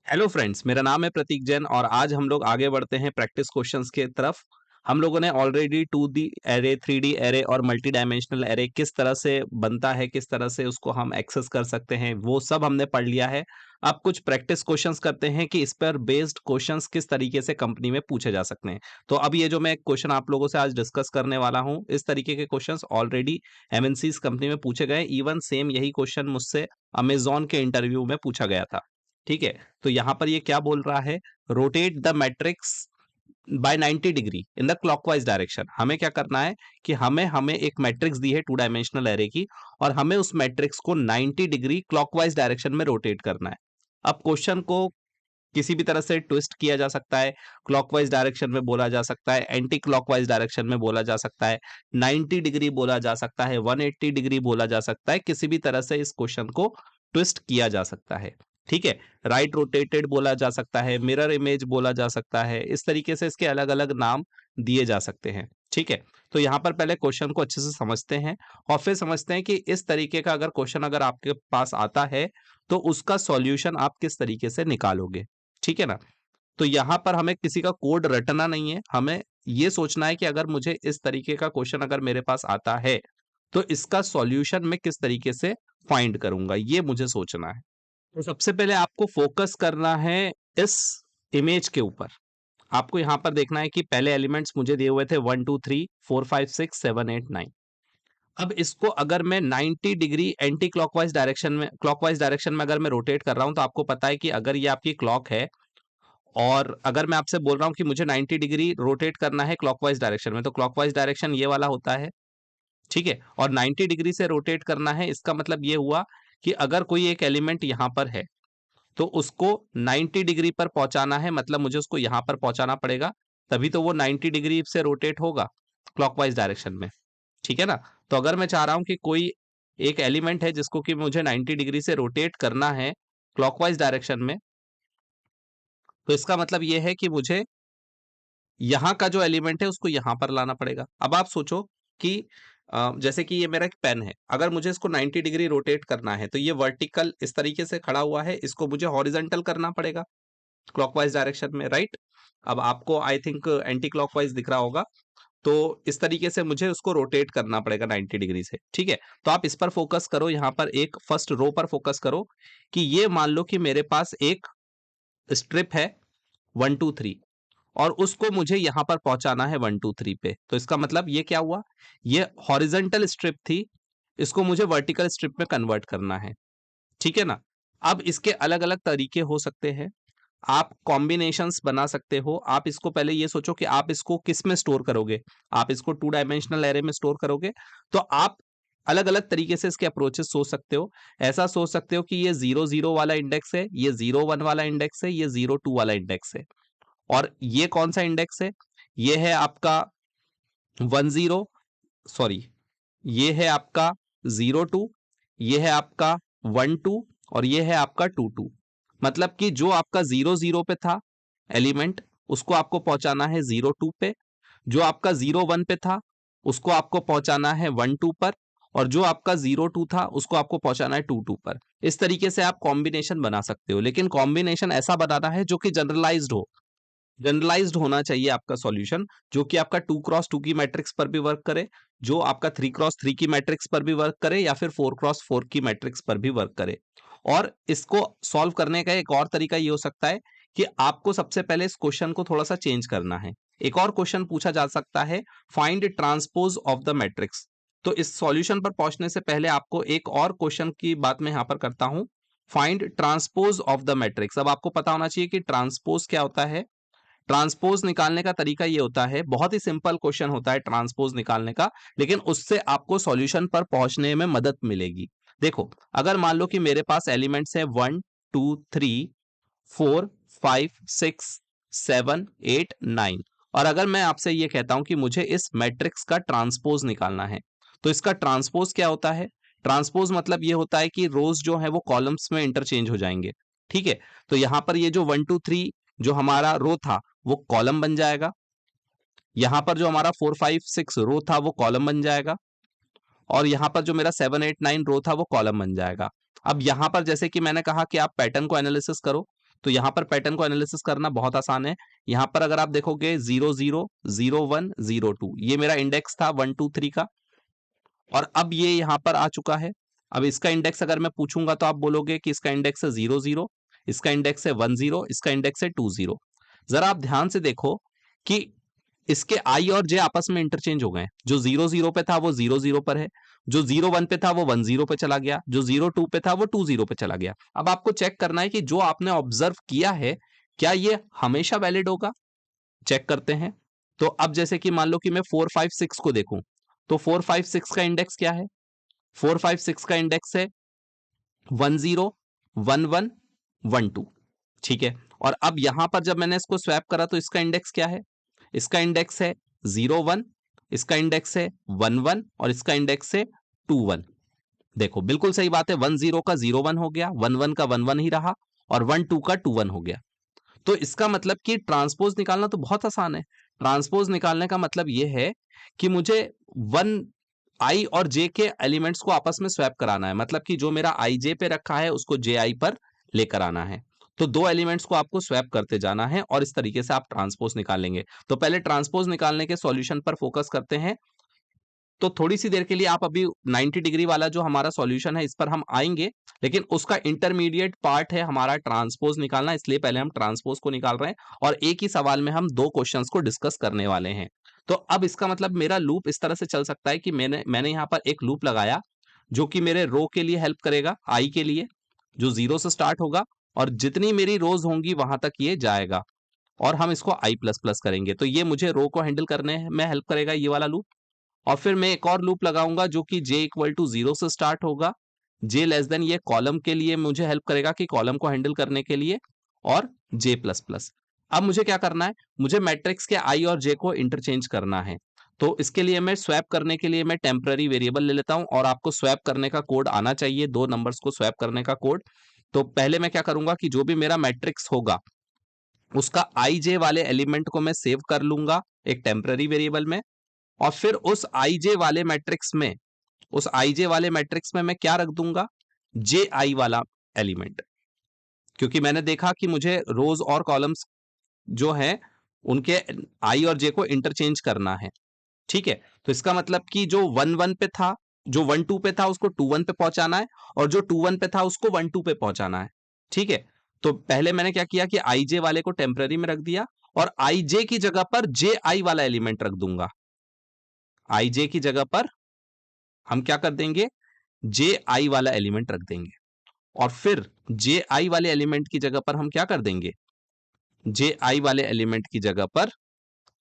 Hello friends, मेरा नाम है प्रतीक जैन और आज हम लोग आगे बढ़ते हैं प्रैक्टिस क्वेश्चंस के तरफ। हम लोगों ने already 2D array, 3D array और मल्टी डायमेंशनल एरे किस तरह से बनता है, किस तरह से उसको हम एक्सेस कर सकते हैं, वो सब हमने पढ़ लिया है। अब कुछ प्रैक्टिस क्वेश्चंस करते हैं कि इस पर बेस्ड क्वेश्चंस किस तरीके से कंपनी में पूछे जा सकते हैं। तो अब ये जो मैं क्वेश्चन आप लोगों से आज डिस्कस करने वाला हूँ, इस तरीके के क्वेश्चंस ऑलरेडी एमएनसीज कंपनी में पूछे गए। इवन सेम यही क्वेश्चन मुझसे अमेजॉन के इंटरव्यू में पूछा गया था। ठीक है, तो यहां पर ये क्या बोल रहा है, rotate the matrix bye 90 degree in the clockwise direction. हमें क्या करना है कि हमें हमें एक मैट्रिक्स दी है 2 डायमेंशनल एरे की और हमें उस मैट्रिक्स को 90 डिग्री क्लॉकवाइज डायरेक्शन में रोटेट करना है। अब क्वेश्चन को किसी भी तरह से ट्विस्ट किया जा सकता है, क्लॉकवाइज डायरेक्शन में बोला जा सकता है, एंटी क्लॉकवाइज डायरेक्शन में बोला जा सकता है, 90 डिग्री बोला जा सकता है, 180 डिग्री बोला जा सकता है। किसी भी तरह से इस क्वेश्चन को ट्विस्ट किया जा सकता है। ठीक है, राइट रोटेटेड बोला जा सकता है, मिरर इमेज बोला जा सकता है। इस तरीके से इसके अलग अलग नाम दिए जा सकते हैं। ठीक है, तो यहाँ पर पहले क्वेश्चन को अच्छे से समझते हैं और फिर समझते हैं कि इस तरीके का अगर क्वेश्चन अगर आपके पास आता है तो उसका सॉल्यूशन आप किस तरीके से निकालोगे। ठीक है ना? तो यहां पर हमें किसी का कोड रटना नहीं है, हमें ये सोचना है कि अगर मुझे इस तरीके का क्वेश्चन अगर मेरे पास आता है तो इसका सॉल्यूशन मैं किस तरीके से फाइंड करूंगा, ये मुझे सोचना है। तो सबसे पहले आपको फोकस करना है इस इमेज के ऊपर। आपको यहां पर देखना है कि पहले एलिमेंट्स मुझे दिए हुए थे 1 2 3 4 5 6 7 8 9। अब इसको अगर मैं 90 डिग्री एंटी क्लॉकवाइज डायरेक्शन में अगर मैं रोटेट कर रहा हूं, तो आपको पता है कि अगर ये आपकी क्लॉक है और अगर मैं आपसे बोल रहा हूँ कि मुझे 90 डिग्री रोटेट करना है क्लॉकवाइज डायरेक्शन में, तो क्लॉकवाइज डायरेक्शन ये वाला होता है। ठीक है, और 90 डिग्री से रोटेट करना है, इसका मतलब ये हुआ कि अगर कोई एक एलिमेंट यहां पर है तो उसको 90 डिग्री पर पहुंचाना है, मतलब मुझे उसको यहां पर पहुंचाना पड़ेगा, तभी तो वो 90 डिग्री से रोटेट होगा क्लॉकवाइज डायरेक्शन में। ठीक है ना? तो अगर मैं चाह रहा हूं कि कोई एक एलिमेंट है जिसको कि मुझे 90 डिग्री से रोटेट करना है क्लॉकवाइज डायरेक्शन में, तो इसका मतलब ये है कि मुझे यहाँ का जो एलिमेंट है उसको यहाँ पर लाना पड़ेगा। अब आप सोचो कि जैसे कि ये मेरा एक पेन है, अगर मुझे इसको 90 डिग्री रोटेट करना है तो ये वर्टिकल इस तरीके से खड़ा हुआ है, इसको मुझे हॉरिजॉन्टल करना पड़ेगा क्लॉकवाइज डायरेक्शन में, राइट? अब आपको आई थिंक एंटी क्लॉकवाइज दिख रहा होगा, तो इस तरीके से मुझे उसको रोटेट करना पड़ेगा 90 डिग्री से। ठीक है, तो आप इस पर फोकस करो, यहाँ पर एक फर्स्ट रो पर फोकस करो कि ये मान लो कि मेरे पास एक स्ट्रिप है 1 2 3 और उसको मुझे यहां पर पहुंचाना है 1 2 3 पे। तो इसका मतलब ये क्या हुआ, ये हॉरिजेंटल स्ट्रिप थी, इसको मुझे वर्टिकल स्ट्रिप में कन्वर्ट करना है। ठीक है ना? अब इसके अलग अलग तरीके हो सकते हैं, आप कॉम्बिनेशंस बना सकते हो। आप इसको पहले ये सोचो कि आप इसको किस में स्टोर करोगे। आप इसको 2 डायमेंशनल एरे में स्टोर करोगे, तो आप अलग अलग तरीके से इसके अप्रोचेस सोच सकते हो। ऐसा सोच सकते हो कि ये 0 0 वाला इंडेक्स है, ये 0 1 वाला इंडेक्स है, ये 0 2 वाला इंडेक्स है। और ये कौन सा इंडेक्स है, ये है आपका 10, सॉरी, ये है आपका 0 2, ये है आपका 1 2 और ये है आपका 2 2। मतलब कि जो आपका 0 0 पे था एलिमेंट, उसको आपको पहुंचाना है 0 2 पे। जो आपका 0 1 पे था उसको आपको पहुंचाना है 1 2 पर। और जो आपका 0 2 था उसको आपको पहुंचाना है 2 2 पर। इस तरीके से आप कॉम्बिनेशन बना सकते हो, लेकिन कॉम्बिनेशन ऐसा बनाना है जो कि जनरलाइज्ड हो। जनरलाइज्ड होना चाहिए आपका सॉल्यूशन, जो कि आपका 2 x 2 की मैट्रिक्स पर भी वर्क करे, जो आपका 3 x 3 की मैट्रिक्स पर भी वर्क करे, या फिर 4 x 4 की मैट्रिक्स पर भी वर्क करे। और इसको सॉल्व करने का एक और तरीका ये हो सकता है कि आपको सबसे पहले इस क्वेश्चन को थोड़ा सा चेंज करना है। एक और क्वेश्चन पूछा जा सकता है, find transpose of the matrix. तो इस सॉल्यूशन पर पहुंचने से पहले आपको एक और क्वेश्चन की बात मैं यहां पर करता हूं, find transpose of the matrix. अब आपको पता होना चाहिए कि ट्रांसपोज क्या होता है। ट्रांसपोज निकालने का तरीका ये होता है, बहुत ही सिंपल क्वेश्चन होता है ट्रांसपोज निकालने का, लेकिन उससे आपको सॉल्यूशन पर पहुंचने में मदद मिलेगी। देखो, अगर मान लो कि मेरे पास एलिमेंट्स है 1 2 3 4 5 6 7 8 9, और अगर मैं आपसे ये कहता हूं कि मुझे इस मैट्रिक्स का ट्रांसपोज निकालना है, तो इसका ट्रांसपोज क्या होता है? ट्रांसपोज मतलब ये होता है कि रोज जो है वो कॉलम्स में इंटरचेंज हो जाएंगे। ठीक है, तो यहां पर ये जो 1 2 3 जो हमारा रो था वो कॉलम बन जाएगा, यहां पर जो हमारा 4 5 6 रो था वो कॉलम बन जाएगा, और यहां पर जो मेरा 7 8 9 रो था वो कॉलम बन जाएगा। अब यहां पर जैसे कि मैंने कहा कि आप पैटर्न को एनालिसिस करो, तो यहां पर पैटर्न को एनालिसिस करना बहुत आसान है। यहां पर अगर आप देखोगे 0 0 0 1 0 2, ये मेरा इंडेक्स था 1 2 3 का, और अब ये यहां पर आ चुका है। अब इसका इंडेक्स अगर मैं पूछूंगा तो आप बोलोगे कि इसका इंडेक्स है 0 0, इसका इंडेक्स है 1 0, इसका इंडेक्स है 2 0। जरा आप ध्यान से देखो कि इसके आई और जे आपस में इंटरचेंज हो गए। जो 0 0 पे था वो 0 0 पर है, जो 0 1 पे था वो 1 0 पे चला गया, जो 0 2 पे था वो 2 0 पे चला गया। अब आपको चेक करना है कि जो आपने ऑब्जर्व किया है क्या ये हमेशा वैलिड होगा। चेक करते हैं। तो अब जैसे कि मान लो कि मैं 4 5 6 को देखूं, तो 4 5 6 का इंडेक्स क्या है? 4 5 6 का इंडेक्स है 1 0 1 1 1 2। ठीक है, और अब यहां पर जब मैंने इसको स्वैप करा तो इसका इंडेक्स क्या है? इसका इंडेक्स है 0 1, इसका इंडेक्स है 1 1, और इसका इंडेक्स है 2 1। देखो बिल्कुल सही बात है, 1 0 का 0 1 हो गया, 1 1 का 1 1 ही रहा, और 1 2 का 2 1 हो गया। तो इसका मतलब कि ट्रांसपोज निकालना तो बहुत आसान है। ट्रांसपोज निकालने का मतलब यह है कि मुझे वन आई और जे के एलिमेंट्स को आपस में स्वैप कराना है, मतलब कि जो मेरा आई जे पे रखा है उसको जे आई पर लेकर आना है। तो दो एलिमेंट्स को आपको स्वैप करते जाना है और इस तरीके से आप ट्रांसपोज निकालेंगे। तो पहले ट्रांसपोज निकालने के सॉल्यूशन पर फोकस करते हैं। तो थोड़ी सी देर के लिए आप अभी 90 डिग्री वाला जो हमारा सॉल्यूशन है इस पर हम आएंगे, लेकिन उसका इंटरमीडिएट पार्ट है हमारा ट्रांसपोज निकालना, इसलिए पहले हम ट्रांसपोज को निकाल रहे हैं और एक ही सवाल में हम दो क्वेश्चंस को डिस्कस करने वाले हैं। तो अब इसका मतलब मेरा लूप इस तरह से चल सकता है कि मैंने यहां पर एक लूप लगाया जो कि मेरे रो के लिए हेल्प करेगा, आई के लिए, जो 0 से स्टार्ट होगा और जितनी मेरी रोज होंगी वहां तक ये जाएगा, और हम इसको आई प्लस प्लस करेंगे। तो ये मुझे रो को हैंडल करने में हेल्प करेगा, ये वाला लूप। और फिर मैं एक और लूप लगाऊंगा जो कि j इक्वल टू 0 से स्टार्ट होगा, j लेस देन, ये कॉलम के लिए मुझे हेल्प करेगा कि कॉलम को हैंडल करने के लिए, और j प्लस प्लस। अब मुझे क्या करना है? मुझे मैट्रिक्स के i और j को इंटरचेंज करना है। तो इसके लिए मैं स्वैप करने के लिए मैं टेम्पररी वेरिएबल ले लेता हूं, और आपको स्वैप करने का कोड आना चाहिए, दो नंबर्स को स्वैप करने का कोड। तो पहले मैं क्या करूंगा कि जो भी मेरा मैट्रिक्स होगा उसका आई जे वाले एलिमेंट को मैं सेव कर लूंगा एक टेम्पररी वेरिएबल में, और फिर उस आई जे वाले मैट्रिक्स में, उस आई जे वाले मैट्रिक्स में मैं क्या रख दूंगा? जे आई वाला एलिमेंट, क्योंकि मैंने देखा कि मुझे रोज और कॉलम्स जो है उनके आई और जे को इंटरचेंज करना है। ठीक है, तो इसका मतलब कि जो 1 1 पे था, जो 1 2 पे था उसको 2 1 पे पहुंचाना है, और जो 2 1 पे था उसको 1 2 पे पहुंचाना है। ठीक है, तो पहले मैंने क्या किया कि आई जे वाले को टेम्पररी में रख दिया, और आई जे की जगह पर जे आई वाला एलिमेंट रख दूंगा। आई जे की जगह पर हम क्या कर देंगे? जे आई वाला एलिमेंट रख देंगे, और फिर जे आई वाले एलिमेंट की जगह पर हम क्या कर देंगे? जे आई वाले एलिमेंट की जगह पर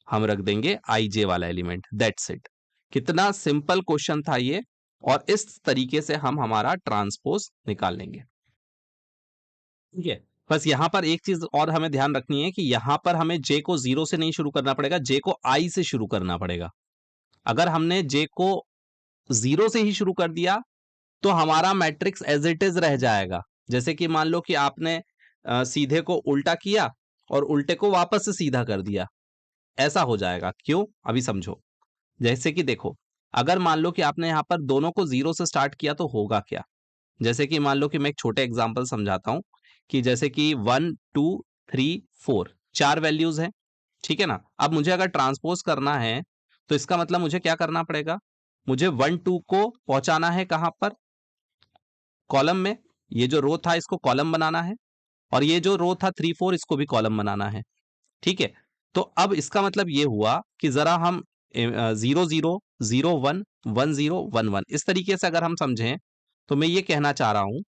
हम रख देंगे आई जे वाला एलिमेंट। That's it. कितना सिंपल क्वेश्चन था ये, और इस तरीके से हम हमारा ट्रांसपोज निकाल लेंगे। ठीक है, बस यहां पर एक चीज और हमें ध्यान रखनी है कि यहां पर हमें जे को 0 से नहीं शुरू करना पड़ेगा, जे को आई से शुरू करना पड़ेगा। अगर हमने जे को 0 से ही शुरू कर दिया तो हमारा मैट्रिक्स एज इट इज रह जाएगा। जैसे कि मान लो कि आपने सीधे को उल्टा किया और उल्टे को वापस से सीधा कर दिया, ऐसा हो जाएगा। क्यों? अभी समझो। जैसे कि देखो, अगर मान लो कि आपने यहां पर दोनों को 0 से स्टार्ट किया तो होगा क्या? जैसे कि मान लो कि मैं एक छोटे एग्जांपल समझाता हूं, कि जैसे कि 1 2 3 4 चार वैल्यूज हैं। ठीक है ना? अब मुझे अगर ट्रांसपोज करना है तो इसका मतलब मुझे क्या करना पड़ेगा? मुझे 1 2 को पहुंचाना है कहां पर? कॉलम में। ये जो रो था इसको कॉलम बनाना है, और ये जो रो था 3 4 इसको भी कॉलम बनाना है। ठीक है, तो अब इसका मतलब ये हुआ कि जरा हम 0 0 0 1 1 0 1 1 इस तरीके से अगर हम समझें, तो मैं ये कहना चाह रहा हूं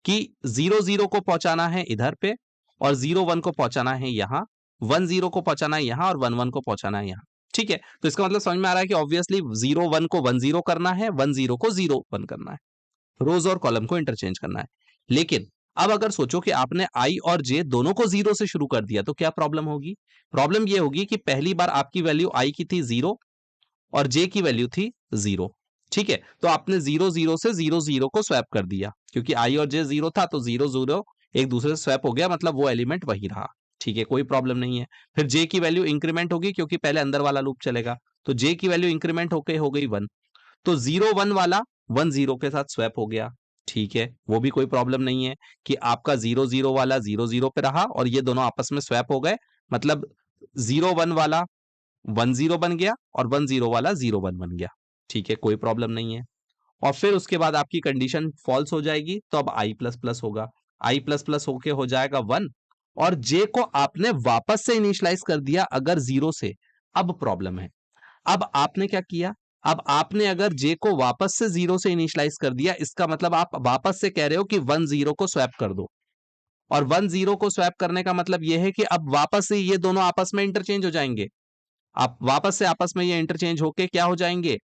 कि 0 0 को पहुंचाना है इधर पे, और 0 1 को पहुंचाना है यहां, 1 0 को पहुंचाना है यहां, और 1 1 को पहुंचाना है यहां। ठीक है, तो इसका मतलब समझ में आ रहा है कि ऑब्वियसली 0 1 को 1 0 करना है, 1 0 को 0 1 करना है, रोज और कॉलम को इंटरचेंज करना है। लेकिन अब अगर सोचो कि आपने आई और जे दोनों को 0 से शुरू कर दिया तो क्या प्रॉब्लम होगी? प्रॉब्लम ये होगी कि पहली बार आपकी वैल्यू आई की थी 0 और जे की वैल्यू थी 0। ठीक है, तो आपने 0 0 से 0 0 को स्वैप कर दिया, क्योंकि आई और जे 0 था तो 0 0 एक दूसरे से स्वैप हो गया, मतलब वो एलिमेंट वही रहा। ठीक है, कोई प्रॉब्लम नहीं है। फिर जे की वैल्यू इंक्रीमेंट होगी क्योंकि पहले अंदर वाला लूप चलेगा, तो जे की वैल्यू इंक्रीमेंट होके हो गई 1, तो 0 1 वाला 1 0 के साथ स्वैप हो गया। ठीक है, वो भी कोई प्रॉब्लम नहीं है कि आपका 0 0 वाला 0 0 पे रहा और ये दोनों आपस में स्वैप हो गए, मतलब 0 1 वाला 1 0 बन गया और 1 0 वाला 0 1 बन गया। ठीक है, कोई प्रॉब्लम नहीं है। और फिर उसके बाद आपकी कंडीशन फॉल्स हो जाएगी, तो अब आई प्लस प्लस होगा, आई प्लस प्लस होके हो जाएगा 1, और जे को आपने वापस से इनिशियलाइज कर दिया अगर 0 से। अब प्रॉब्लम है, अब आपने क्या किया, अब आपने अगर जे को वापस से 0 से इनिशियलाइज कर दिया, इसका मतलब आप वापस से कह रहे हो कि 1 0 को स्वैप कर दो, और 1 0 को स्वैप करने का मतलब यह है कि अब वापस से ये दोनों आपस में इंटरचेंज हो जाएंगे। आप वापस से आपस में ये इंटरचेंज होके क्या हो जाएंगे,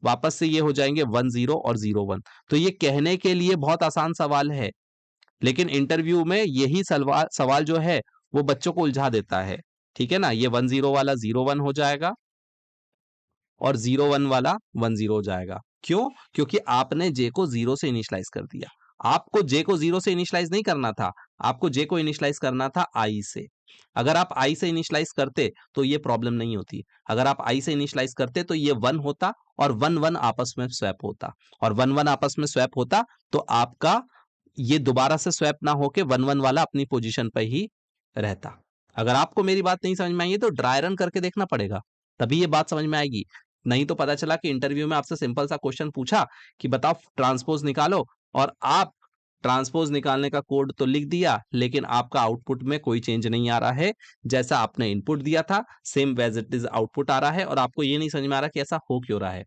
वापस से ये हो जाएंगे 1 0 और 0 1। तो ये कहने के लिए बहुत आसान सवाल है, लेकिन इंटरव्यू में यही सवाल सवाल जो है वो बच्चों को उलझा देता है। ठीक है ना, ये 1 0 वाला 0 1 हो जाएगा और 0 1 वाला 1 0 हो जाएगा। क्यों? क्योंकि आपने जे को 0 से इनिशियलाइज कर दिया। आपको जे को 0 से इनिशियलाइज नहीं करना था, आपको जे को इनिशियलाइज करना था आई से। अगर आप आई से इनिशियलाइज करते तो ये प्रॉब्लम नहीं होती। अगर आप आई से इनिशियलाइज करते तो ये 1 होता और 1 1 आपस में स्वैप होता, और 1 1 आपस में स्वैप होता तो आपका ये दोबारा से स्वैप ना होके 1 1 वाला अपनी पोजीशन पर ही रहता। अगर आपको मेरी बात नहीं समझ में आई है तो ड्राई रन करके देखना पड़ेगा, तभी ये बात समझ में आएगी। नहीं तो पता चला कि इंटरव्यू में आपसे सिंपल सा क्वेश्चन पूछा कि बताओ ट्रांसपोज निकालो, और आप ट्रांसपोज निकालने का कोड तो लिख दिया, लेकिन आपका आउटपुट में कोई चेंज नहीं आ रहा है। जैसा आपने इनपुट दिया था same as it is output आ रहा है, और आपको ये नहीं समझ में आ रहा कि ऐसा हो क्यों रहा है।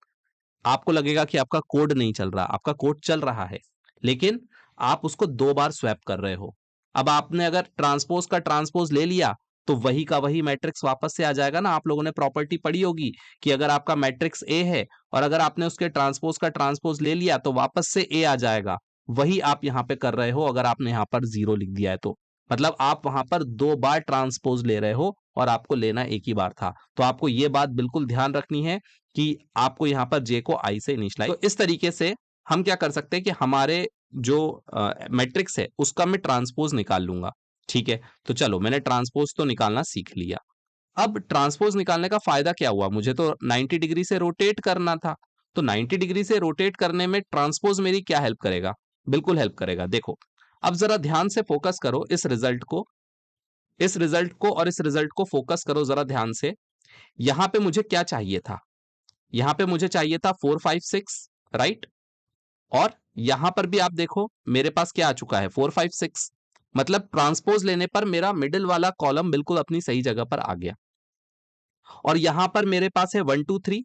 आपको लगेगा कि आपका कोड नहीं चल रहा, आपका कोड चल रहा है, लेकिन आप उसको 2 बार स्वैप कर रहे हो। अब आपने अगर ट्रांसपोज का ट्रांसपोज ले लिया तो वही का वही मैट्रिक्स वापस से आ जाएगा ना। आप लोगों ने प्रॉपर्टी पढ़ी होगी कि अगर आपका मैट्रिक्स ए है और अगर आपने उसके ट्रांसपोज का ट्रांसपोज ले लिया तो वापस से ए आ जाएगा। वही आप यहां पे कर रहे हो, अगर आपने यहां पर 0 लिख दिया है तो मतलब आप वहां पर 2 बार ट्रांसपोज ले रहे हो और आपको लेना एक ही बार था। तो आपको यह बात बिल्कुल ध्यान रखनी है कि आपको यहां पर जे को आई से इनिशियलाइज। तो इस तरीके से हम क्या कर सकते हैं कि हमारे जो मैट्रिक्स है उसका मैं ट्रांसपोज निकाल लूंगा। ठीक है, तो चलो मैंने ट्रांसपोज तो निकालना सीख लिया। अब ट्रांसपोज निकालने का फायदा क्या हुआ, मुझे तो 90 डिग्री से रोटेट करना था। तो 90 डिग्री से रोटेट करने में ट्रांसपोज मेरी क्या हेल्प करेगा, बिल्कुल हेल्प करेगा। देखो अब जरा ध्यान से फोकस करो इस रिजल्ट को, इस रिजल्ट को और इस रिजल्ट को फोकस करो जरा ध्यान से। यहां पे मुझे क्या चाहिए था, यहां पे मुझे चाहिए था 4 5 6, राइट। और यहां पर भी आप देखो मेरे पास क्या आ चुका है 4 5 6, मतलब ट्रांसपोज लेने पर मेरा मिडिल वाला कॉलम बिल्कुल अपनी सही जगह पर आ गया। और यहां पर मेरे पास है 1 2 3,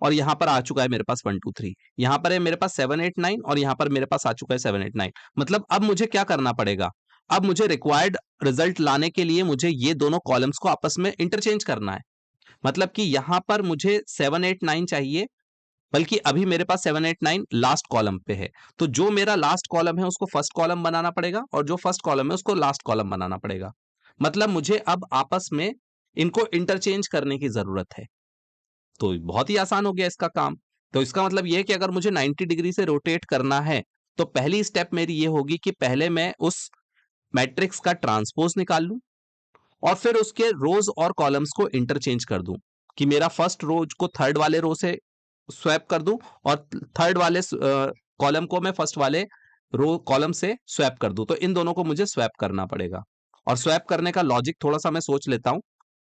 और यहां पर आ चुका है मेरे पास 1 2 3। यहां पर है मेरे पास 7 8 9, और यहां पर मेरे पास आ चुका है 7 8 9। मतलब अब मुझे क्या करना पड़ेगा, अब मुझे रिक्वायर्ड रिजल्ट लाने के लिए मुझे ये दोनों कॉलम्स को आपस में इंटरचेंज करना है। मतलब कि यहां पर मुझे 7 8 9 चाहिए, बल्कि अभी मेरे पास 7 8 9 लास्ट कॉलम पे है। तो जो मेरा लास्ट कॉलम है उसको फर्स्ट कॉलम बनाना पड़ेगा, और जो फर्स्ट कॉलम है उसको लास्ट कॉलम बनाना पड़ेगा। मतलब मुझे अब आपस में इनको इंटरचेंज करने की जरूरत है। तो बहुत ही आसान हो गया इसका काम। तो इसका मतलब यह है कि अगर मुझे 90 डिग्री से रोटेट करना है तो पहली स्टेप मेरी ये होगी कि पहले मैं उस मैट्रिक्स का ट्रांसपोज निकाल लूं, और फिर उसके रोज और कॉलम्स को इंटरचेंज कर दूं, कि मेरा फर्स्ट रो को थर्ड वाले रो से स्वैप कर दूं, और थर्ड वाले कॉलम को मैं फर्स्ट वाले रो कॉलम से स्वैप कर दूं। तो इन दोनों को मुझे स्वैप करना पड़ेगा, और स्वैप करने का लॉजिक थोड़ा सा मैं सोच लेता हूं।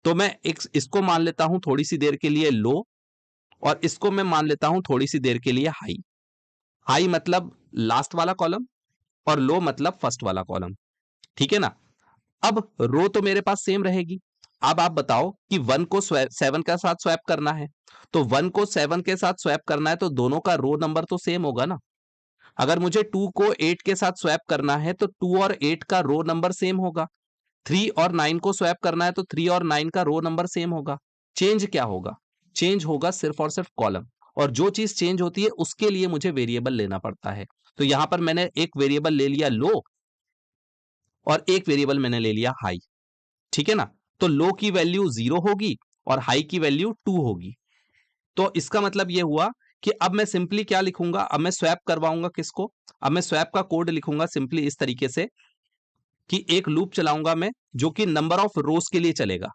तो मैं एक इसको मान लेता हूं थोड़ी सी देर के लिए लो, और इसको मैं मान लेता हूं थोड़ी सी देर के लिए हाई। हाई मतलब लास्ट वाला कॉलम, और लो मतलब फर्स्ट वाला कॉलम। ठीक है ना। अब रो तो मेरे पास सेम रहेगी। अब आप बताओ कि 1 को 7 के साथ स्वैप करना है, तो 1 को 7 के साथ स्वैप करना है तो दोनों का रो नंबर तो सेम होगा ना। अगर मुझे 2 को 8 के साथ स्वैप करना है तो 2 और 8 का रो नंबर सेम होगा। 3 और 9 को स्वैप करना है तो 3 और 9 का रो नंबर सेम होगा। चेंज क्या होगा, चेंज होगा सिर्फ और सिर्फ कॉलम। और जो चीज चेंज होती है उसके लिए मुझे वेरिएबल लेना पड़ता है। तो यहां पर मैंने एक वेरिएबल ले लिया लो, और एक वेरिएबल मैंने ले लिया हाई। ठीक है ना। तो लो की वैल्यू 0 होगी और हाई की वैल्यू 2 होगी। तो इसका मतलब यह हुआ कि अब मैं सिंपली क्या लिखूंगा, अब मैं स्वैप करवाऊंगा किसको, अब मैं स्वैप का कोड लिखूंगा सिंपली इस तरीके से कि एक लूप चलाऊंगा मैं जो कि नंबर ऑफ रोज के लिए चलेगा।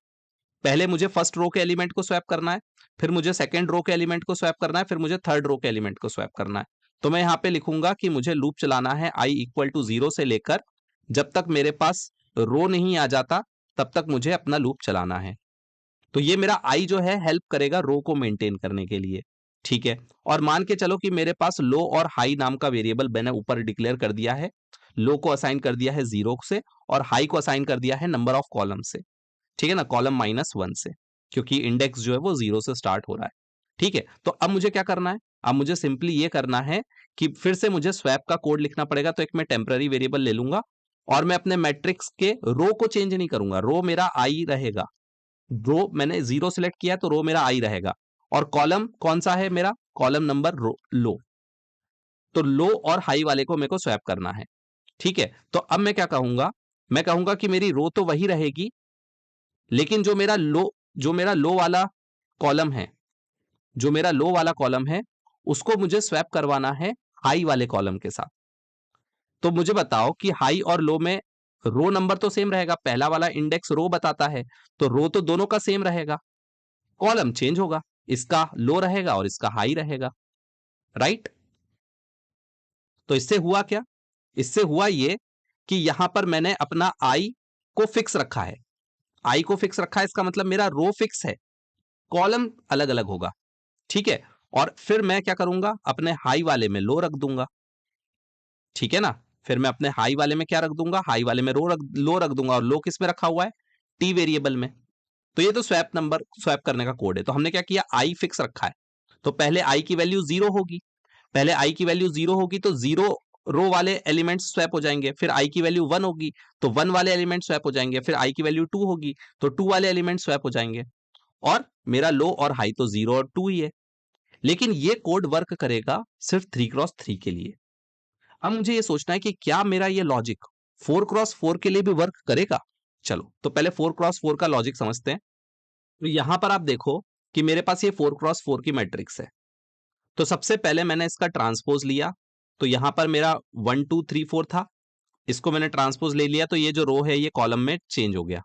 पहले मुझे फर्स्ट रो के एलिमेंट को स्वैप करना है, फिर मुझे सेकंड रो के एलिमेंट को स्वैप करना है, फिर मुझे थर्ड रो के एलिमेंट को स्वैप करना है। तो मैं यहां पे लिखूंगा कि मुझे लूप चलाना है i इक्वल टू 0 से लेकर जब तक मेरे पास रो नहीं आ जाता तब तक मुझे अपना लूप चलाना है। तो ये मेरा i जो है हेल्प करेगा रो को मेंटेन करने के लिए, ठीक है। और मान के चलो कि मेरे पास लो और हाई नाम का वेरिएबल मैंने ऊपर डिक्लेयर कर दिया है। लो को असाइन कर दिया है 0 से और हाई को असाइन कर दिया है नंबर ऑफ कॉलम से, ठीक है ना, कॉलम -1 से, क्योंकि इंडेक्स जो है वो 0 से स्टार्ट हो रहा है, ठीक है। तो अब मुझे क्या करना है, अब मुझे सिंपली ये करना है कि फिर से मुझे स्वैप का कोड लिखना पड़ेगा। तो एक मैं टेम्पररी वेरिएबल ले लूंगा और मैं अपने मैट्रिक्स के रो को चेंज नहीं करूंगा, रो मेरा आई रहेगा। रो मैंने 0 सिलेक्ट किया तो रो मेरा आई रहेगा। और कॉलम कौन सा है मेरा, कॉलम नंबर लो। तो लो और हाई वाले को मेरे को स्वैप करना है, ठीक है। तो अब मैं क्या कहूंगा, मैं कहूंगा कि मेरी रो तो वही रहेगी, लेकिन जो मेरा लो वाला कॉलम है, जो मेरा लो वाला कॉलम है उसको मुझे स्वैप करवाना है हाई वाले कॉलम के साथ। तो मुझे बताओ कि हाई और लो में रो नंबर तो सेम रहेगा, पहला वाला इंडेक्स रो बताता है, तो रो तो दोनों का सेम रहेगा, कॉलम चेंज होगा, इसका लो रहेगा और इसका हाई रहेगा, राइट। तो इससे हुआ क्या, इससे हुआ ये कि यहां पर मैंने अपना आई को फिक्स रखा है। आई को फिक्स रखा है इसका मतलब मेरा रो फिक्स है, कॉलम अलग अलग होगा, ठीक है। और फिर मैं क्या करूंगा, अपने हाई वाले में लो रख दूंगा, ठीक है ना। फिर मैं अपने हाई वाले में क्या रख दूंगा, हाई वाले में लो रख दूंगा। और लो किस में रखा हुआ है, टी वेरिएबल में। तो ये तो स्वैप करने का कोड है। तो हमने क्या किया, आई फिक्स रखा है, तो पहले आई की वैल्यू 0 होगी, पहले आई की वैल्यू 0 होगी तो 0 रो वाले एलिमेंट स्वैप हो जाएंगे। फिर आई की वैल्यू 1 होगी तो 1 वाले एलिमेंट स्वैप हो जाएंगे। फिर आई की वैल्यू 2 होगी तो 2 वाले एलिमेंट स्वैप हो जाएंगे। और मेरा लो और हाई तो 0 और 2 ही है। लेकिन ये कोड वर्क करेगा सिर्फ 3x3 के लिए। अब मुझे ये सोचना है कि क्या मेरा ये लॉजिक 4x4 के लिए भी वर्क करेगा। चलो तो पहले 4x4 का लॉजिक समझते हैं। तो यहां पर आप देखो कि मेरे पास ये 4x4 की मैट्रिक्स है। तो सबसे पहले मैंने इसका ट्रांसपोज लिया, तो यहां पर मेरा 1 2 3 4 था, इसको मैंने ट्रांसपोज ले लिया तो ये जो रो है ये कॉलम में चेंज हो गया,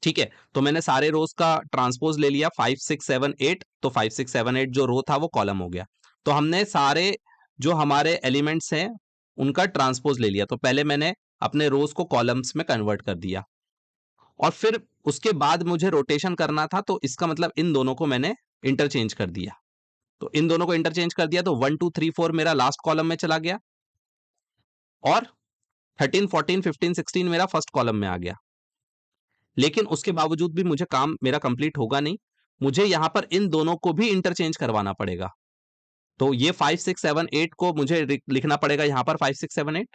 ठीक है। तो मैंने सारे रोज का ट्रांसपोज ले लिया 5 6 7 8, तो 5 6 7 8 जो रो था वो कॉलम हो गया। तो हमने सारे जो हमारे एलिमेंट्स हैं उनका ट्रांसपोज ले लिया। तो पहले मैंने अपने रोज को कॉलम्स में कन्वर्ट कर दिया और फिर उसके बाद मुझे रोटेशन करना था, तो इसका मतलब इन दोनों को मैंने इंटरचेंज कर दिया। तो इन दोनों को इंटरचेंज कर दिया तो 1 2 3 4 मेरा लास्ट कॉलम में चला गया और 13 14 15 16 मेरा फर्स्ट कॉलम में आ गया। लेकिन उसके बावजूद भी मुझे काम मेरा कंप्लीट होगा नहीं, मुझे यहां पर इन दोनों को भी इंटरचेंज करवाना पड़ेगा। तो ये 5 6 7 8 को मुझे लिखना पड़ेगा यहां पर 5 6 7 8,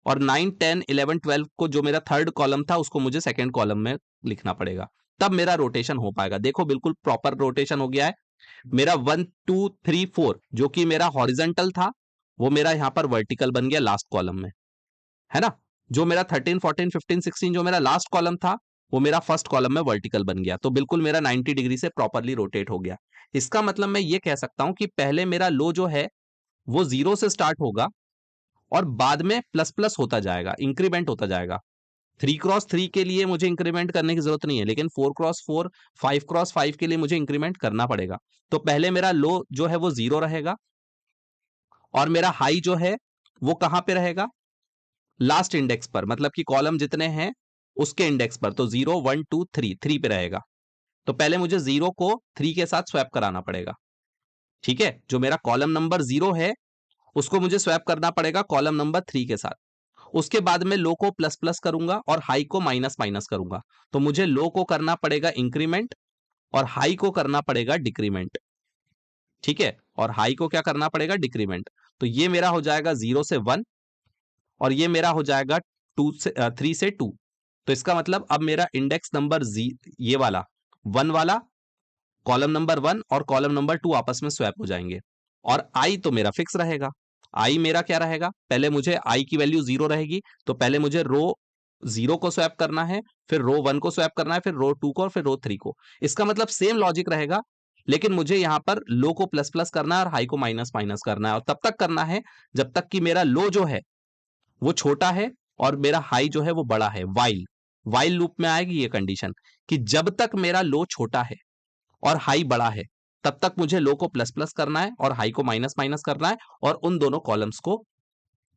और 9 10 11 12 को जो मेरा थर्ड कॉलम था उसको मुझे सेकंड कॉलम में लिखना पड़ेगा। तब मेरा रोटेशन हो पाएगा। देखो बिल्कुल प्रॉपर रोटेशन हो गया है। मेरा 1 2 3 4 जो कि मेरा हॉरिजेंटल था वो मेरा यहां पर वर्टिकल बन गया लास्ट कॉलम में, है ना। जो मेरा 13 14 15 16 जो मेरा लास्ट कॉलम था वो मेरा फर्स्ट कॉलम में वर्टिकल बन गया। तो बिल्कुल मेरा 90 डिग्री से प्रॉपरली रोटेट हो गया। इसका मतलब मैं ये कह सकता हूं कि पहले मेरा लो जो है वो 0 से स्टार्ट होगा और बाद में प्लस प्लस होता जाएगा, इंक्रीमेंट होता जाएगा। 3x3 के लिए मुझे इंक्रीमेंट करने की जरूरत नहीं है, लेकिन 4x4 5x5 के लिए मुझे इंक्रीमेंट करना पड़ेगा। तो पहले मेरा लो जो है वो 0 रहेगा और मेरा हाई जो है वो कहां पे रहेगा, लास्ट इंडेक्स पर, मतलब कि कॉलम जितने हैं उसके इंडेक्स पर। तो 0 1 2 3 3 पे रहेगा। तो पहले मुझे 0 को 3 के साथ स्वैप कराना पड़ेगा, ठीक है। जो मेरा कॉलम नंबर 0 है उसको मुझे स्वैप करना पड़ेगा कॉलम नंबर 3 के साथ। उसके बाद में लो को प्लस प्लस करूंगा और हाई को माइनस माइनस करूंगा। तो मुझे लो को करना पड़ेगा इंक्रीमेंट और हाई को करना पड़ेगा डिक्रीमेंट, ठीक है। और हाई को क्या करना पड़ेगा, डिक्रीमेंट। तो ये मेरा हो जाएगा 0 से 1 और ये मेरा हो जाएगा 3 से 2। तो इसका मतलब अब मेरा इंडेक्स नंबर ये वाला 1 वाला, कॉलम नंबर 1 और कॉलम नंबर 2 आपस में स्वैप हो जाएंगे। और आई तो मेरा फिक्स रहेगा। आई मेरा क्या रहेगा, पहले मुझे आई की वैल्यू 0 रहेगी तो पहले मुझे रो 0 को स्वैप करना है, फिर रो 1 को स्वैप करना है, फिर रो 2 को और फिर रो 3 को। इसका मतलब सेम लॉजिक रहेगा, लेकिन मुझे यहां पर लो को प्लस प्लस करना है और हाई को माइनस माइनस करना है। और तब तक करना है जब तक कि मेरा लो जो है वो छोटा है और मेरा हाई जो है वो बड़ा है। वाइल वाइल लूप में आएगी ये कंडीशन कि जब तक मेरा लो छोटा है और हाई बड़ा है तब तक मुझे लो को प्लस प्लस करना है और हाई को माइनस माइनस करना है और उन दोनों कॉलम्स को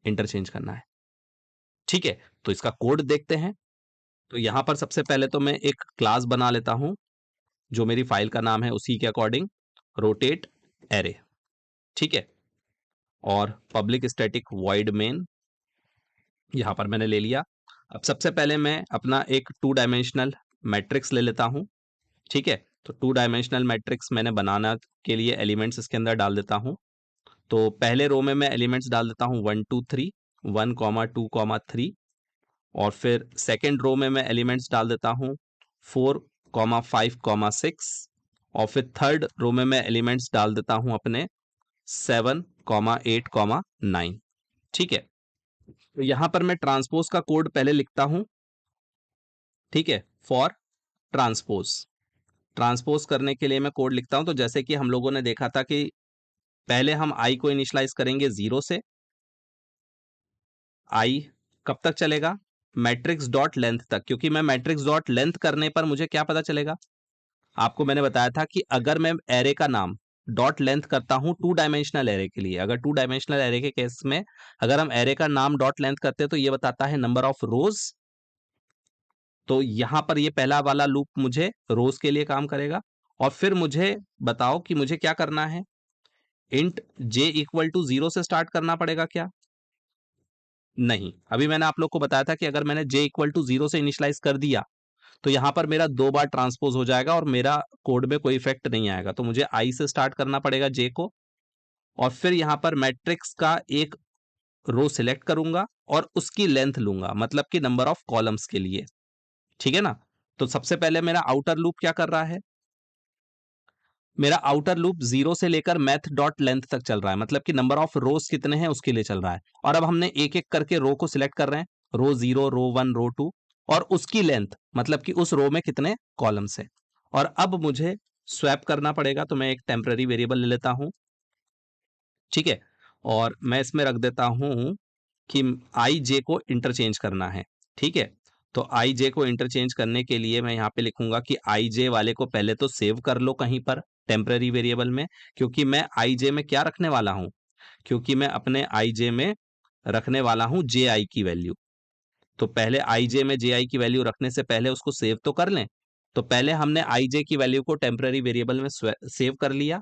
इंटरचेंज करना है। ठीक है, तो इसका कोड देखते हैं। तो यहां पर सबसे पहले तो मैं एक क्लास बना लेता हूं जो मेरी फाइल का नाम है उसी के अकॉर्डिंग, रोटेट एरे। ठीक है, और पब्लिक स्टैटिक वॉइड मेन यहां पर मैंने ले लिया। अब सबसे पहले मैं अपना एक 2 डायमेंशनल मैट्रिक्स ले लेता हूं। ठीक है, तो 2 डायमेंशनल मैट्रिक्स मैंने बनाना के लिए एलिमेंट्स इसके अंदर डाल देता हूं। तो पहले रो में मैं एलिमेंट्स डाल देता हूं 1 2 3, 1 2 3, और फिर सेकेंड रो में मैं एलिमेंट्स डाल देता हूं 4 5 6, और फिर थर्ड रो में मैं एलिमेंट्स डाल देता हूं अपने 7 8 9। ठीक है, तो यहां पर मैं ट्रांसपोज का कोड पहले लिखता हूं। ठीक है, फॉर ट्रांसपोज, ट्रांसपोज करने के लिए मैं कोड लिखता हूं। तो जैसे कि हम लोगों ने देखा था कि पहले हम आई को इनिशियलाइज करेंगे 0 से। आई कब तक चलेगा? मैट्रिक्स डॉट लेंथ तक, क्योंकि मैं मैट्रिक्स डॉट लेंथ करने पर मुझे क्या पता चलेगा? आपको मैंने बताया था कि अगर मैं एरे का नाम डॉट लेंथ करता हूं 2 डायमेंशनल एरे के लिए, अगर 2 डायमेंशनल एरे के केस में अगर हम एरे का नाम डॉट लेंथ करते हैं तो ये बताता है नंबर ऑफ रोज। तो यहां पर ये पहला वाला लूप मुझे रोज के लिए काम करेगा। और फिर मुझे बताओ कि मुझे क्या करना है? इंट जे इक्वल टू 0 से स्टार्ट करना पड़ेगा क्या? नहीं, अभी मैंने आप लोग को बताया था कि अगर मैंने जे इक्वल टू 0 से इनिशियलाइज कर दिया तो यहां पर मेरा 2 बार ट्रांसपोज हो जाएगा और मेरा कोड में कोई इफेक्ट नहीं आएगा। तो मुझे आई से स्टार्ट करना पड़ेगा जे को, और फिर यहां पर मैट्रिक्स का एक रो सिलेक्ट करूंगा और उसकी लेंथ लूंगा, मतलब कि नंबर ऑफ कॉलम्स के लिए। ठीक है ना? तो सबसे पहले मेरा आउटर लूप क्या कर रहा है? मेरा आउटर लूप 0 से लेकर मैथ डॉट लेंथ तक चल रहा है, मतलब कि नंबर ऑफ रोज कितने हैं उसके लिए चल रहा है। और अब हमने एक एक करके रो को सिलेक्ट कर रहे हैं, रो 0, रो 1, रो 2, और उसकी लेंथ, मतलब कि उस रो में कितने कॉलम्स हैं। और अब मुझे स्वैप करना पड़ेगा, तो मैं एक टेम्पररी वेरिएबल ले लेता हूं। ठीक है, और मैं इसमें रख देता हूं कि आई जे को इंटरचेंज करना है। ठीक है, तो आई जे को इंटरचेंज करने के लिए मैं यहाँ पे लिखूंगा कि आई जे वाले को पहले तो सेव कर लो कहीं पर टेम्पररी वेरिएबल में, क्योंकि मैं आई जे में क्या रखने वाला हूं? क्योंकि मैं अपने आई जे में रखने वाला हूं जे आई की वैल्यू। तो पहले आई जे में जे आई की वैल्यू रखने से पहले उसको सेव तो कर लें। तो पहले हमने आई जे की वैल्यू को टेम्पररी वेरिएबल में सेव कर लिया।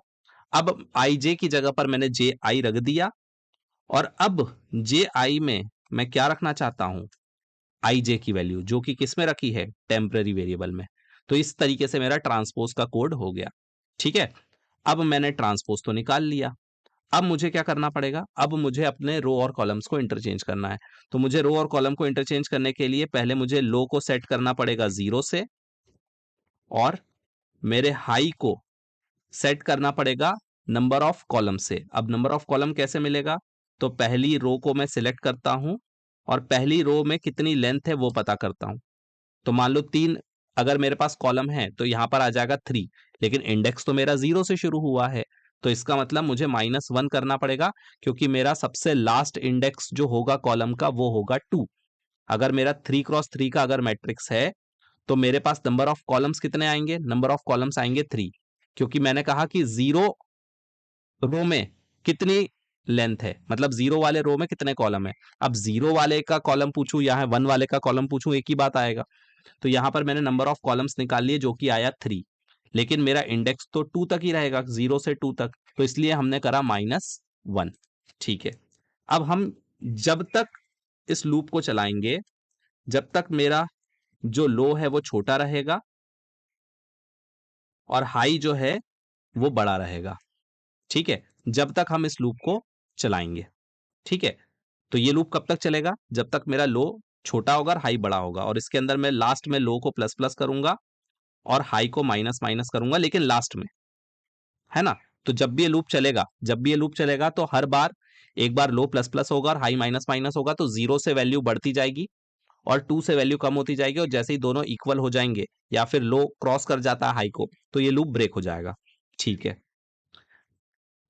अब आई जे की जगह पर मैंने जे आई रख दिया, और अब जे आई में मैं क्या रखना चाहता हूं? आई जे की वैल्यू, जो कि किस में रखी है? टेम्पररी वेरिएबल में। तो इस तरीके से मेरा ट्रांसपोज का कोड हो गया। ठीक है, अब मैंने ट्रांसपोज तो निकाल लिया। अब मुझे क्या करना पड़ेगा? अब मुझे अपने रो और कॉलम्स को इंटरचेंज करना है। तो मुझे रो और कॉलम को इंटरचेंज करने के लिए पहले मुझे लो को सेट करना पड़ेगा 0 से, और मेरे हाई को सेट करना पड़ेगा नंबर ऑफ कॉलम से। अब नंबर ऑफ कॉलम कैसे मिलेगा? तो पहली रो को मैं सिलेक्ट करता हूं और पहली रो में कितनी लेंथ है वो पता करता हूं। तो मान लो 3 अगर मेरे पास कॉलम है तो यहां पर आ जाएगा 3, लेकिन इंडेक्स तो मेरा 0 से शुरू हुआ है, तो इसका मतलब मुझे -1 करना पड़ेगा, क्योंकि मेरा सबसे लास्ट इंडेक्स जो होगा कॉलम का वो होगा 2। अगर मेरा 3x3 का अगर मैट्रिक्स है तो मेरे पास नंबर ऑफ कॉलम्स कितने आएंगे? नंबर ऑफ कॉलम्स आएंगे 3, क्योंकि मैंने कहा कि 0 रो में कितनी लेंथ है, मतलब 0 वाले रो में कितने कॉलम है। अब 0 वाले का कॉलम पूछूं या 1 वाले का कॉलम पूछूं, एक ही बात आएगा। तो यहां पर मैंने नंबर ऑफ कॉलम्स निकाल लिए जो कि आया 3, लेकिन मेरा इंडेक्स तो 2 तक ही रहेगा, 0 से 2 तक, तो इसलिए हमने करा -1। ठीक है, अब हम जब तक इस लूप को चलाएंगे जब तक मेरा जो लो है वो छोटा रहेगा और हाई जो है वो बड़ा रहेगा। ठीक है, जब तक हम इस लूप को चलाएंगे। ठीक है, तो ये लूप कब तक चलेगा? जब तक मेरा लो छोटा होगा और हाई बड़ा होगा, और इसके अंदर मैं लास्ट में लो को प्लस प्लस करूंगा और हाई को माइनस माइनस करूंगा, लेकिन लास्ट में, है ना? तो जब भी ये लूप चलेगा तो हर बार एक बार लो प्लस प्लस होगा और हाई माइनस माइनस होगा, तो 0 से वैल्यू बढ़ती जाएगी और 2 से वैल्यू कम होती जाएगी, और जैसे ही दोनों इक्वल हो जाएंगे या फिर लो क्रॉस कर जाता है हाई को, तो ये लूप ब्रेक हो जाएगा। ठीक है,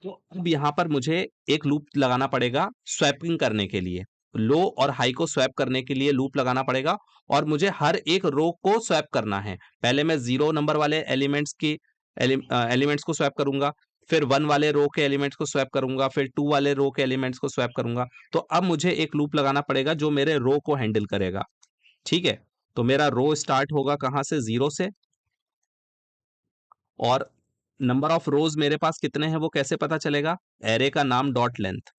तो अब यहां पर मुझे एक लूप लगाना पड़ेगा स्वैपिंग करने के लिए। लो और हाई को स्वैप करने के लिए लूप लगाना पड़ेगा, और मुझे हर एक रो को स्वैप करना है। पहले मैं 0 नंबर वाले एलिमेंट्स की एलिमेंट्स को स्वैप करूंगा, फिर 1 वाले रो के एलिमेंट्स को स्वैप करूंगा, फिर 2 वाले रो के एलिमेंट्स को स्वैप करूंगा। तो अब मुझे एक लूप लगाना पड़ेगा जो मेरे रो को हैंडल करेगा। ठीक है, तो मेरा रो स्टार्ट होगा कहां से, 0 से, और नंबर ऑफ रोज मेरे पास कितने हैं वो कैसे पता चलेगा, एरे का नाम डॉट लेंथ।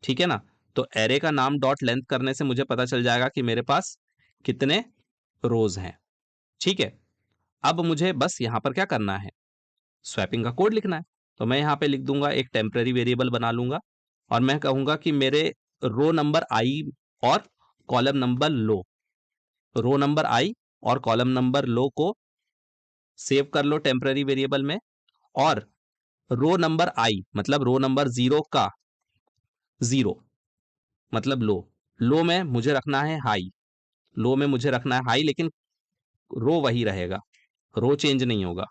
ठीक है ना, तो एरे का नाम डॉट लेंथ करने से मुझे पता चल जाएगा कि मेरे पास कितने रोज हैं। ठीक है, अब मुझे बस यहां पर क्या करना है, स्वैपिंग का कोड लिखना है। तो मैं यहां पे लिख दूंगा, एक टेम्पररी वेरिएबल बना लूंगा, और मैं कहूंगा कि मेरे रो नंबर आई और कॉलम नंबर लो, रो नंबर आई और कॉलम नंबर लो को सेव कर लो टेम्पररी वेरिएबल में, और रो नंबर आई मतलब रो नंबर 0 का 0 मतलब लो, लो में मुझे रखना है हाई, लो में मुझे रखना है हाई, लेकिन रो वही रहेगा, रो चेंज नहीं होगा।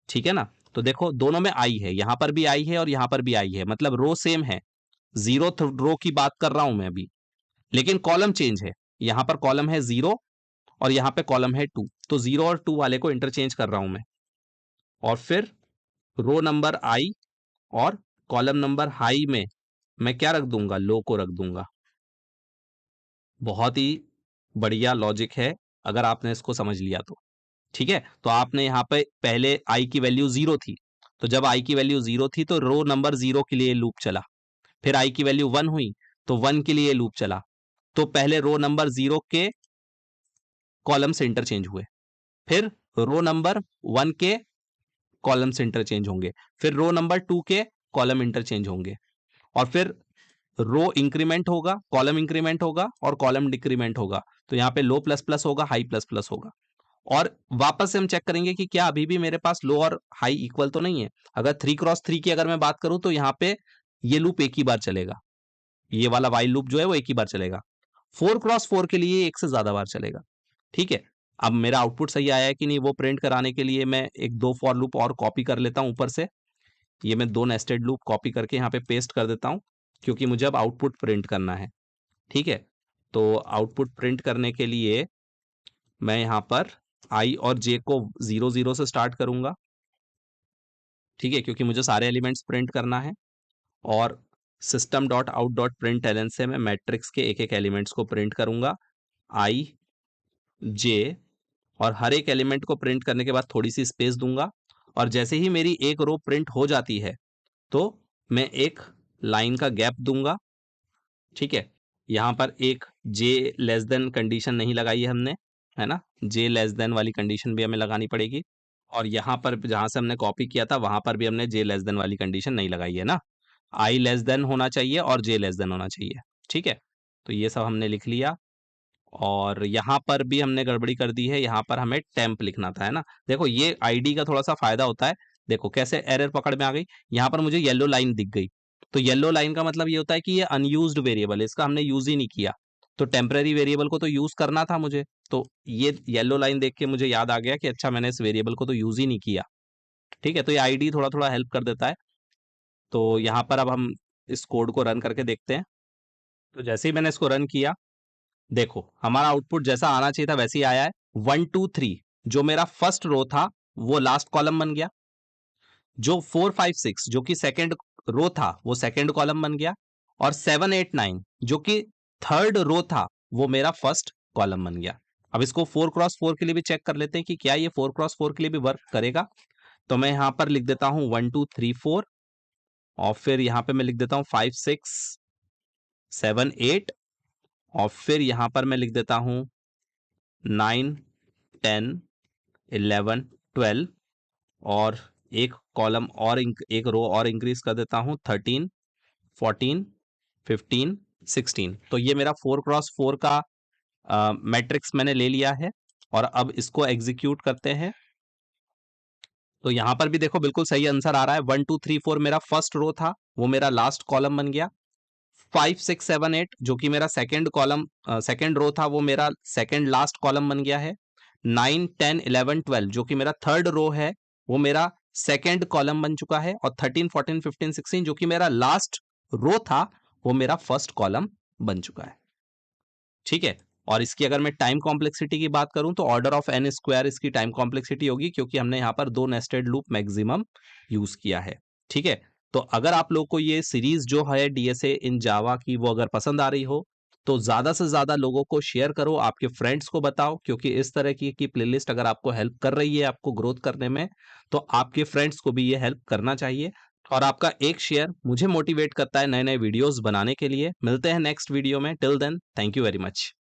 ठीक है ना, तो देखो दोनों में आई है, यहां पर भी आई है और यहां पर भी आई है, मतलब रो सेम है, 0th रो की बात कर रहा हूं मैं अभी, लेकिन कॉलम चेंज है। यहां पर कॉलम है 0 और यहां पे कॉलम है 2, तो 0 और 2 वाले को इंटरचेंज कर रहा हूं मैं। और फिर रो नंबर आई और कॉलम नंबर हाई में मैं क्या रख दूंगा, लो को रख दूंगा। बहुत ही बढ़िया लॉजिक है अगर आपने इसको समझ लिया तो। ठीक है, तो आपने यहाँ पे पहले आई की वैल्यू 0 थी, तो जब आई की वैल्यू 0 थी तो रो नंबर 0 के लिए लूप चला, फिर आई की वैल्यू 1 हुई तो 1 के लिए लूप चला, तो पहले रो नंबर 0 के कॉलम से इंटरचेंज हुए, फिर रो नंबर 1 के कॉलम से इंटरचेंज होंगे, फिर रो नंबर 2 के कॉलम इंटरचेंज होंगे, और फिर रो इंक्रीमेंट होगा, कॉलम इंक्रीमेंट होगा और कॉलम डिक्रीमेंट होगा। तो यहाँ पे लो प्लस प्लस होगा, हाई प्लस प्लस होगा, और वापस से हम चेक करेंगे कि क्या अभी भी मेरे पास लो और हाई इक्वल तो नहीं है। अगर 3x3 की अगर मैं बात करूं तो यहाँ पे ये लूप एक ही बार चलेगा, ये वाला वाइल लूप जो है वो एक ही बार चलेगा। 4x4 के लिए एक से ज्यादा बार चलेगा। ठीक है, अब मेरा आउटपुट सही आया है कि नहीं वो प्रिंट कराने के लिए मैं एक दो फॉर लूप और कॉपी कर लेता हूं ऊपर से। ये मैं दो नेस्टेड लूप कॉपी करके यहाँ पे पेस्ट कर देता हूं, क्योंकि मुझे अब आउटपुट प्रिंट करना है। ठीक है, तो आउटपुट प्रिंट करने के लिए मैं यहाँ पर आई और जे को 0 0 से स्टार्ट करूंगा। ठीक है, क्योंकि मुझे सारे एलिमेंट्स प्रिंट करना है, और system dot out dot println से मैं मैट्रिक्स के एक एक एलिमेंट्स को प्रिंट करूंगा, आई जे, और हर एक एलिमेंट को प्रिंट करने के बाद थोड़ी सी स्पेस दूंगा, और जैसे ही मेरी एक रो प्रिंट हो जाती है तो मैं एक लाइन का गैप दूंगा। ठीक है, यहाँ पर एक जे लेस देन कंडीशन नहीं लगाई है हमने, है ना, जे लेस देन वाली कंडीशन भी हमें लगानी पड़ेगी, और यहाँ पर जहां से हमने कॉपी किया था वहां पर भी हमने जे लेस देन वाली कंडीशन नहीं लगाई है ना, आई लेस देन होना चाहिए और जे लेस देन होना चाहिए। ठीक है, तो ये सब हमने लिख लिया, और यहाँ पर भी हमने गड़बड़ी कर दी है, यहाँ पर हमें टेम्प लिखना था, है ना। देखो ये आईडी का थोड़ा सा फायदा होता है, देखो कैसे एरर पकड़ में आ गई, यहाँ पर मुझे येलो लाइन दिख गई, तो येलो लाइन का मतलब ये होता है कि ये अनयूज्ड वेरिएबल है, इसका हमने यूज ही नहीं किया, तो टेम्पररी वेरिएबल को तो यूज करना था मुझे, तो ये येलो लाइन देख के मुझे याद आ गया कि अच्छा मैंने इस वेरिएबल को तो यूज ही नहीं किया। ठीक है, तो ये आईडी थोड़ा थोड़ा हेल्प कर देता है। तो यहाँ पर अब हम इस कोड को रन करके देखते हैं। तो जैसे ही मैंने इसको रन किया, देखो हमारा आउटपुट जैसा आना चाहिए था वैसे ही आया है। 1 2 3 जो मेरा फर्स्ट रो था वो लास्ट कॉलम बन गया, जो 4 5 6 जो कि सेकंड रो था वो सेकंड कॉलम बन गया, और 7 8 9 जो कि थर्ड रो था वो मेरा फर्स्ट कॉलम बन गया। अब इसको 4x4 के लिए भी चेक कर लेते हैं कि क्या ये 4x4 के लिए भी वर्क करेगा। तो मैं यहां पर लिख देता हूं 1 2 3 4, और फिर यहां पे मैं लिख देता हूं 5 6 7 8, और फिर यहां पर मैं लिख देता हूं 9 10 11 12, और एक कॉलम और एक रो और इंक्रीज कर देता हूं 13 14 15 16। तो ये मेरा 4x4 का मैट्रिक्स मैंने ले लिया है, और अब इसको एग्जीक्यूट करते हैं। तो यहां पर भी देखो बिल्कुल सही आंसर आ रहा है, 1 2 3 4 मेरा फर्स्ट रो था वो मेरा लास्ट कॉलम बन गया, 5 6 7 8 जो कि मेरा सेकंड कॉलम सेकंड रो था वो मेरा सेकंड लास्ट कॉलम बन गया है, 9 10 11 12 जो कि मेरा थर्ड रो है वो मेरा सेकंड कॉलम बन चुका है, और 13 14 15 16 जो कि मेरा लास्ट रो था वो मेरा फर्स्ट कॉलम बन चुका है। ठीक है, और इसकी अगर मैं टाइम कॉम्प्लेक्सिटी की बात करूं तो ऑर्डर ऑफ एन स्क्वायर इसकी टाइम कॉम्प्लेक्सिटी होगी, क्योंकि हमने यहाँ पर 2 नेस्टेड लूप मैक्सिमम यूज किया है। ठीक है, तो अगर आप लोग को ये सीरीज जो है डीएसए इन जावा की वो अगर पसंद आ रही हो तो ज्यादा से ज्यादा लोगों को शेयर करो, आपके फ्रेंड्स को बताओ, क्योंकि इस तरह की प्लेलिस्ट अगर आपको हेल्प कर रही है आपको ग्रोथ करने में, तो आपके फ्रेंड्स को भी ये हेल्प करना चाहिए। और आपका एक शेयर मुझे मोटिवेट करता है नए नए वीडियोस बनाने के लिए। मिलते हैं नेक्स्ट वीडियो में, till then thank you very much.